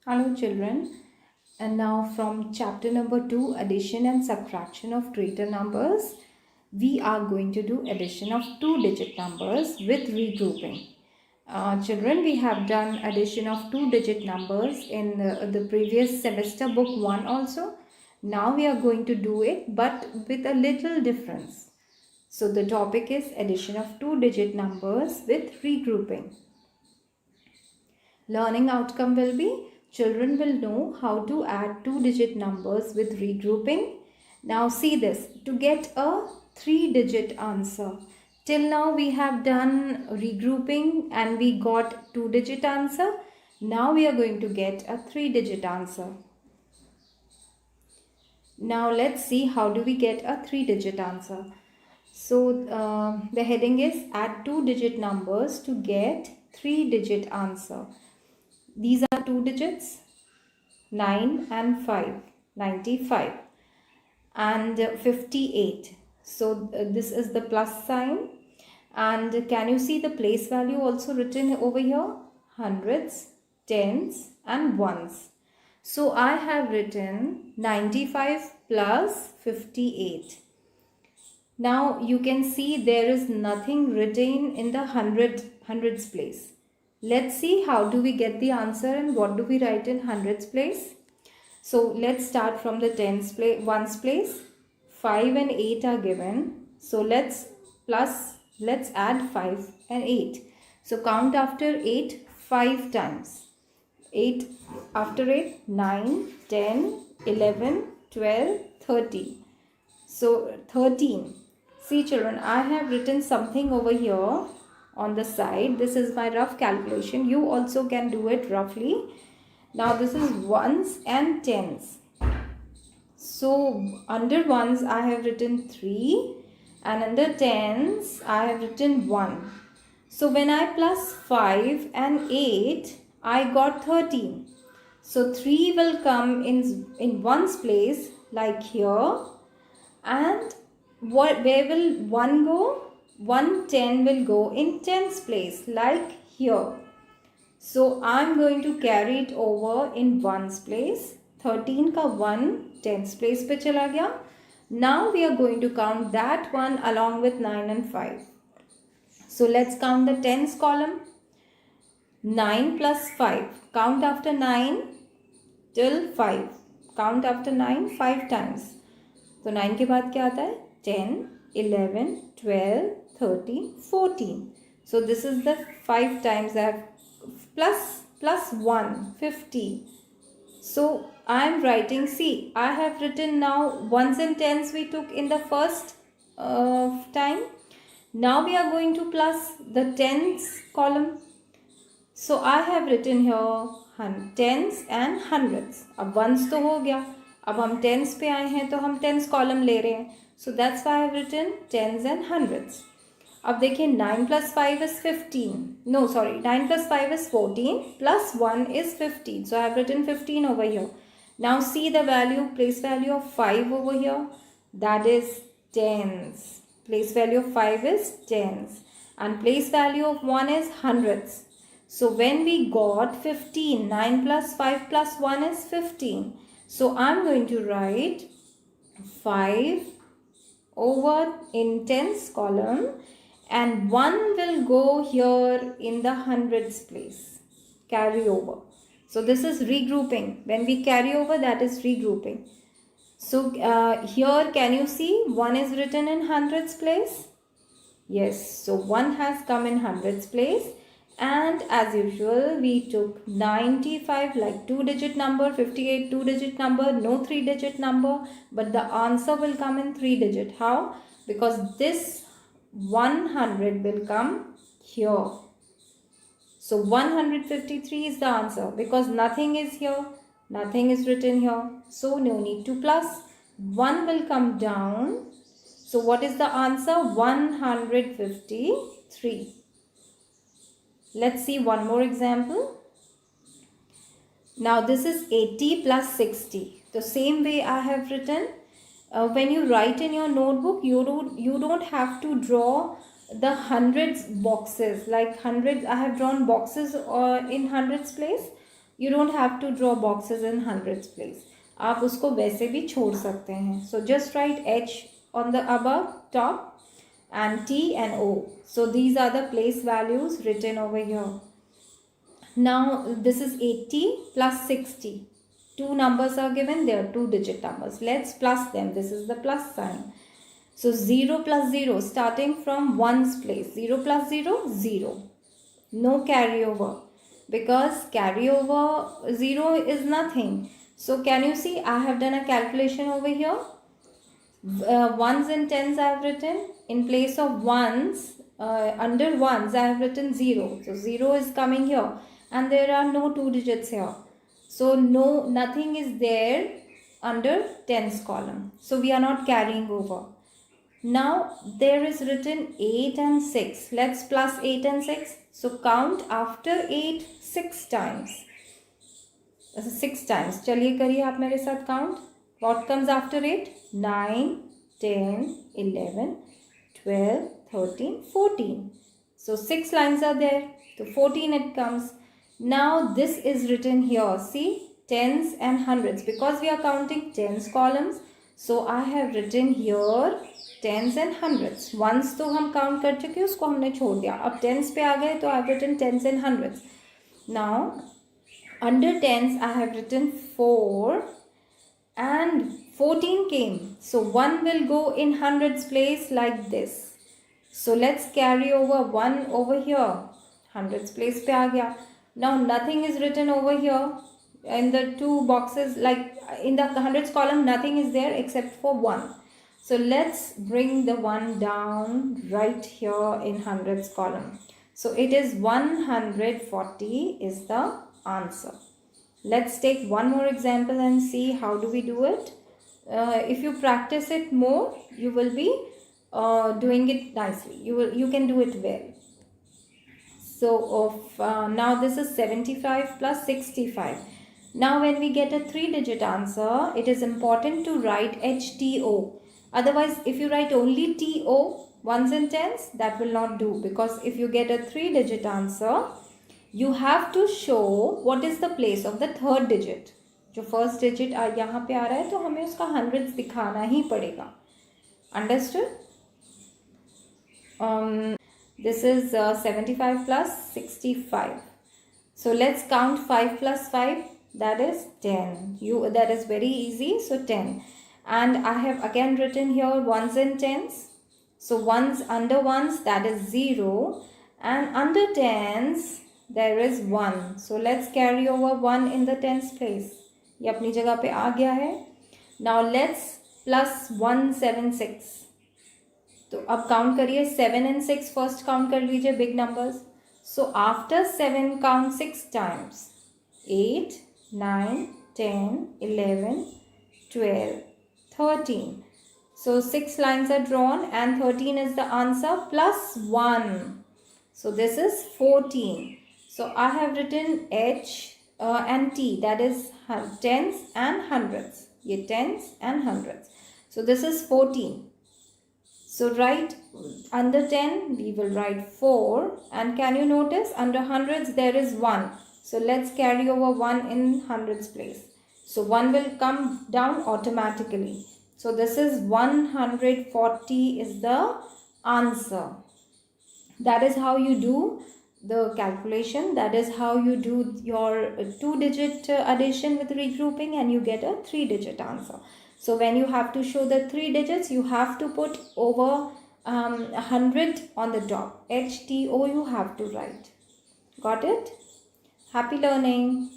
Hello children, and now from chapter number 2, addition and subtraction of greater numbers, we are going to do addition of two-digit numbers with regrouping. Children, we have done addition of two-digit numbers in the previous semester book 1 also. Now we are going to do it but with a little difference. So the topic is addition of two-digit numbers with regrouping. Learning outcome will be children will know how to add two-digit numbers with regrouping. Now see this, to get a three-digit answer. Till now we have done regrouping and we got two-digit answer. Now we are going to get a three-digit answer. Now let's see how do we get a three-digit answer. So the heading is add two-digit numbers to get three-digit answer. These are two digits, 9 and 5, 95 and 58. So this is the plus sign, and can you see the place value also written over here? Hundreds, tens and ones. So I have written 95 plus 58. Now you can see there is nothing written in the hundreds place. Let's see how do we get the answer and what do we write in hundreds place. So let's start from the tens place, ones place. 5 and 8 are given. So let's add 5 and 8. So count after 8 5 times. 8 after 8, 9, 10, 11, 12, 13. So 13. See children, I have written something over here on the side. This is my rough calculation. You also can do it roughly. Now this is ones and tens. So under ones I have written 3 and under tens I have written 1. So when I plus 5 and 8, I got 13. So 3 will come in ones place like here, and where will 1 go? 110 will go in tens place like here. So I am going to carry it over in ones place. 13 का 1 tens place पे चला गया. Now we are going to count that one along with 9 and 5. So let's count the tens column. 9 plus 5. Count after 9 till 5. Count after 9 5 times. तो 9 के बाद क्या आता है? 10, 11, 12, 13, 14. So this is the 5 times I have plus 1, 50. So I am writing, see, I have written now ones and tens we took in the first time. Now we are going to plus the tens column. So I have written here tens and hundreds. अब ones तो हो गया. अब हम tens पे आए हैं तो हम tens column ले रहे हैं. So that's why I have written tens and hundreds. अब देखिए 9 plus 5 is 15. No, sorry, 9 plus 5 is 14 plus 1 is 15. So I have written 15 over here. Now see the value, place value of 5 over here. That is tens. Place value of 5 is tens. And place value of 1 is hundreds. So when we got 15, 9 plus 5 plus 1 is 15. So I am going to write 5 over in tens column, and 1 will go here in the hundreds place. Carry over. So this is regrouping. When we carry over, that is regrouping. So here can you see 1 is written in hundreds place? Yes. So 1 has come in hundreds place. And as usual, we took 95 like two-digit number, 58 two-digit number, no three-digit number, but the answer will come in three-digit. How? Because this 100 will come here. So 153 is the answer because nothing is here, nothing is written here. So no need to plus. 1 will come down. So what is the answer? 153. Let's see one more example. Now this is 80 plus 60. The same way I have written. When you write in your notebook, you don't have to draw the hundreds boxes like hundreds. I have drawn boxes in hundreds place. You don't have to draw boxes in hundreds place. आप उसको वैसे भी छोड़ सकते हैं. So just write H on the above top and T and O. So these are the place values written over here. Now this is 80 plus 60. Two numbers are given. They are 2-digit numbers. Let's plus them. This is the plus sign. So 0 plus 0, starting from 1's place. 0 plus 0, 0. No carryover, because carryover 0 is nothing. So can you see I have done a calculation over here. Ones and tens I have written. In place of ones, under ones I have written 0. So 0 is coming here, and there are no 2 digits here. So nothing is there under tens column. So we are not carrying over. Now there is written 8 and 6. Let's plus 8 and 6. So count after 8 6 times. 6 times. चलिए करिए आप मेरे साथ count. What comes after 8? 9, 10, 11, 12, 13, 14. So 6 lines are there. So 14 it comes. Now this is written here. See, tens and hundreds. Because we are counting tens columns, so I have written here tens and hundreds. Once तो हम count कर चुके, उसको हमने छोड़ दिया. अब tens पे आ गए तो I have written tens and hundreds. Now under tens I have written 4 and 14 came. So 1 will go in hundreds place like this. So let's carry over 1 over here. Hundreds place पे आ गया. Now nothing is written over here. In the two boxes, like in the hundreds column, nothing is there except for 1. So let's bring the 1 down right here in hundreds column. So it is 140 is the answer. Let's take one more example and see how do we do it. If you practice it more, you will be doing it nicely. You can do it well. So now this is 75 plus 65. Now when we get a 3-digit answer, it is important to write HTO. Otherwise, if you write only TO, ones and tens, that will not do. Because if you get a 3-digit answer, you have to show what is the place of the third digit. जो first digit यहाँ पे आ रहा है तो हमें उसका hundreds दिखाना ही पड़ेगा. Understood? This is 75 plus 65. So let's count 5 plus 5. That is 10. That is very easy. So 10. And I have again written here ones and tens. So ones under ones, that is 0. And under tens, there is 1. So let's carry over 1 in the tens place. ये अपनी जगह पे आ गया है. Now let's plus 176. तो अब count करिए 7 and 6 first count कर लीजिए big numbers. So after 7 count 6 times. 8, 9, 10, 11, 12, 13. So 6 lines are drawn and 13 is the answer plus 1. So this is 14. So I have written H and T, that is tens and hundreds. ये tens and hundreds. So this is 14. So write under 10, we will write 4. And can you notice under hundreds there is 1. So let's carry over 1 in hundreds place. So 1 will come down automatically. So this is 140 is the answer. That is how you do the calculation. That is how you do your 2-digit addition with regrouping, and you get a 3-digit answer. So when you have to show the 3 digits, you have to put over 100 on the top. HTO you have to write. Got it? Happy learning.